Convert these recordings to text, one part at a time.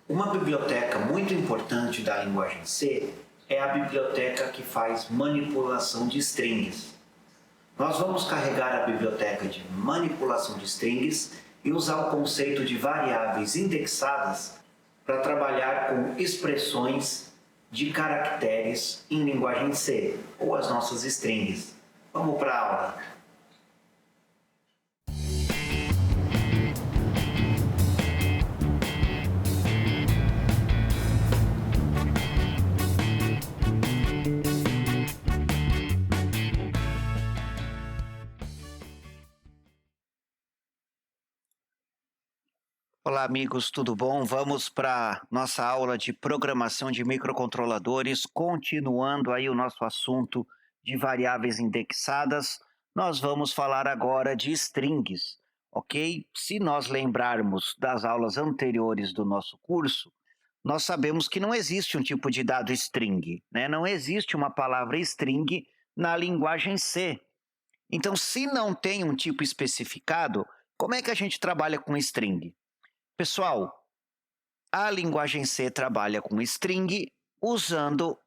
Uma biblioteca muito importante da linguagem C é a biblioteca que faz manipulação de strings. Nós vamos carregar a biblioteca de manipulação de strings e usar o conceito de variáveis indexadas para trabalhar com expressões de caracteres em linguagem C, ou as nossas strings. Vamos para a aula. Olá amigos, tudo bom? Vamos para nossa aula de programação de microcontroladores, continuando aí o nosso assunto de variáveis indexadas. Nós vamos falar agora de strings, ok? Se nós lembrarmos das aulas anteriores do nosso curso, nós sabemos que não existe um tipo de dado string, né? Não existe uma palavra string na linguagem C. Então, se não tem um tipo especificado, como é que a gente trabalha com string? Pessoal, a linguagem C trabalha com string usando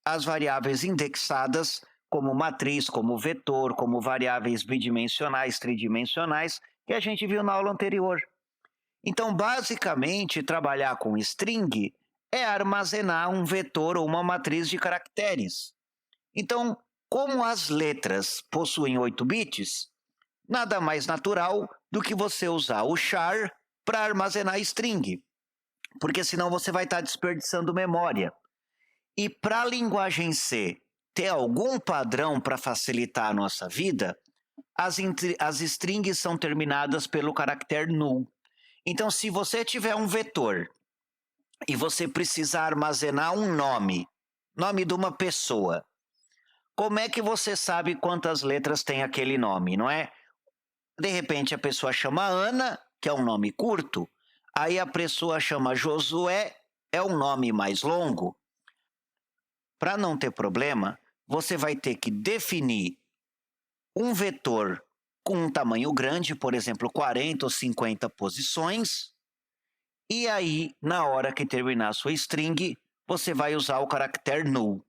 as variáveis indexadas como matriz, como vetor, como variáveis bidimensionais, tridimensionais, que a gente viu na aula anterior. Então, basicamente, trabalhar com string é armazenar um vetor ou uma matriz de caracteres. Então, como as letras possuem 8 bits, nada mais natural do que você usar o char para armazenar string, porque senão você vai estar desperdiçando memória. E para a linguagem C ter algum padrão para facilitar a nossa vida, as strings são terminadas pelo caractere null. Então, se você tiver um vetor e você precisar armazenar um nome de uma pessoa, como é que você sabe quantas letras tem aquele nome, não é? De repente a pessoa chama Ana, que é um nome curto, aí a pessoa chama Josué, é um nome mais longo. Para não ter problema, você vai ter que definir um vetor com um tamanho grande, por exemplo, 40 ou 50 posições, e aí, na hora que terminar a sua string, você vai usar o caractere null.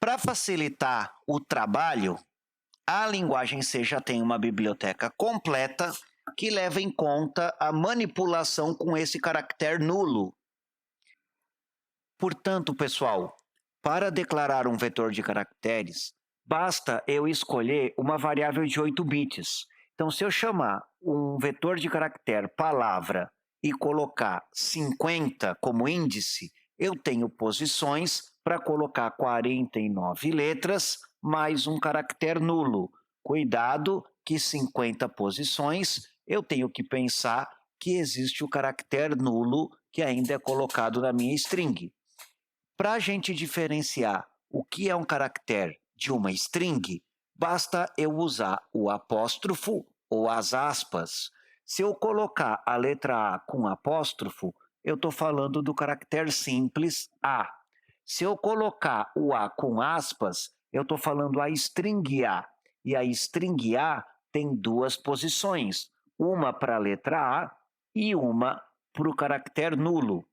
Para facilitar o trabalho, a linguagem C já tem uma biblioteca completa que leva em conta a manipulação com esse caractere nulo. Portanto, pessoal, para declarar um vetor de caracteres, basta eu escolher uma variável de 8 bits. Então, se eu chamar um vetor de caractere palavra e colocar 50 como índice, eu tenho posições para colocar 49 letras mais um caractere nulo. Cuidado que 50 posições, eu tenho que pensar que existe o caractere nulo que ainda é colocado na minha string. Para a gente diferenciar o que é um caractere de uma string, basta eu usar o apóstrofo ou as aspas. Se eu colocar a letra A com apóstrofo, eu estou falando do caractere simples A. Se eu colocar o A com aspas, eu estou falando a string A. E a string A tem duas posições, uma para a letra A e uma para o caractere nulo.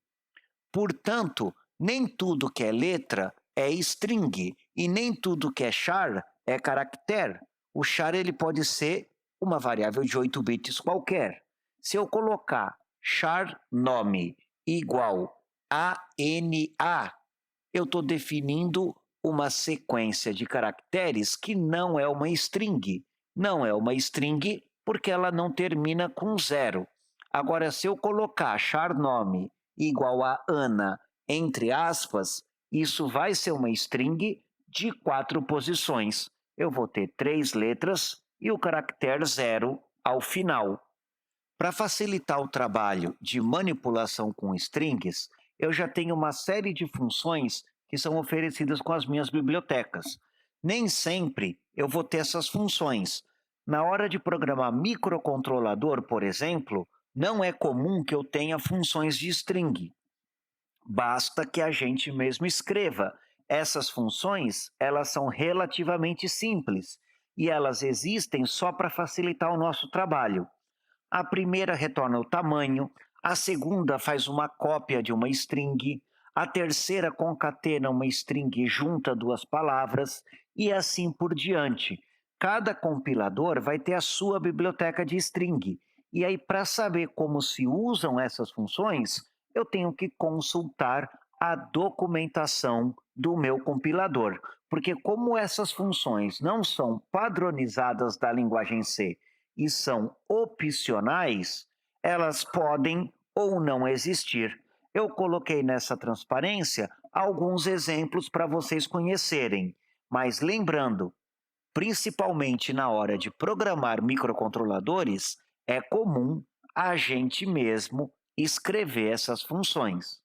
Portanto, nem tudo que é letra é string e nem tudo que é char é caractere. O char ele pode ser uma variável de 8 bits qualquer. Se eu colocar char nome igual ANA, eu estou definindo uma sequência de caracteres que não é uma string. Não é uma string porque ela não termina com 0. Agora, se eu colocar char nome igual a Ana entre aspas, isso vai ser uma string de 4 posições. Eu vou ter 3 letras e o caractere 0 ao final. Para facilitar o trabalho de manipulação com strings, eu já tenho uma série de funções que são oferecidas com as minhas bibliotecas. Nem sempre eu vou ter essas funções. Na hora de programar microcontrolador, por exemplo, não é comum que eu tenha funções de string. Basta que a gente mesmo escreva. Essas funções, elas são relativamente simples e elas existem só para facilitar o nosso trabalho. A primeira retorna o tamanho, A segunda faz uma cópia de uma string, a terceira concatena uma string e junta duas palavras, e assim por diante. Cada compilador vai ter a sua biblioteca de string. E aí, para saber como se usam essas funções, eu tenho que consultar a documentação do meu compilador. Porque como essas funções não são padronizadas da linguagem C e são opcionais, elas podem ou não existir. Eu coloquei nessa transparência alguns exemplos para vocês conhecerem, mas lembrando, principalmente na hora de programar microcontroladores, é comum a gente mesmo escrever essas funções.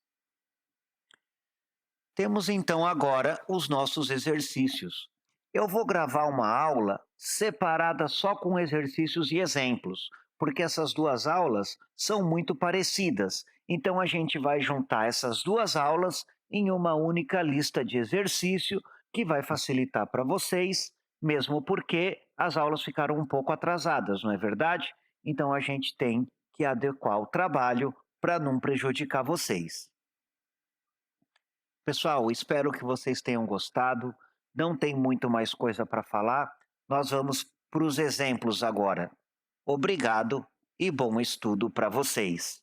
Temos então agora os nossos exercícios. Eu vou gravar uma aula separada só com exercícios e exemplos, porque essas duas aulas são muito parecidas. Então a gente vai juntar essas duas aulas em uma única lista de exercício que vai facilitar para vocês, mesmo porque as aulas ficaram um pouco atrasadas, não é verdade? Então a gente tem que adequar o trabalho para não prejudicar vocês. Pessoal, espero que vocês tenham gostado. Não tem muito mais coisa para falar. Nós vamos para os exemplos agora. Obrigado e bom estudo para vocês.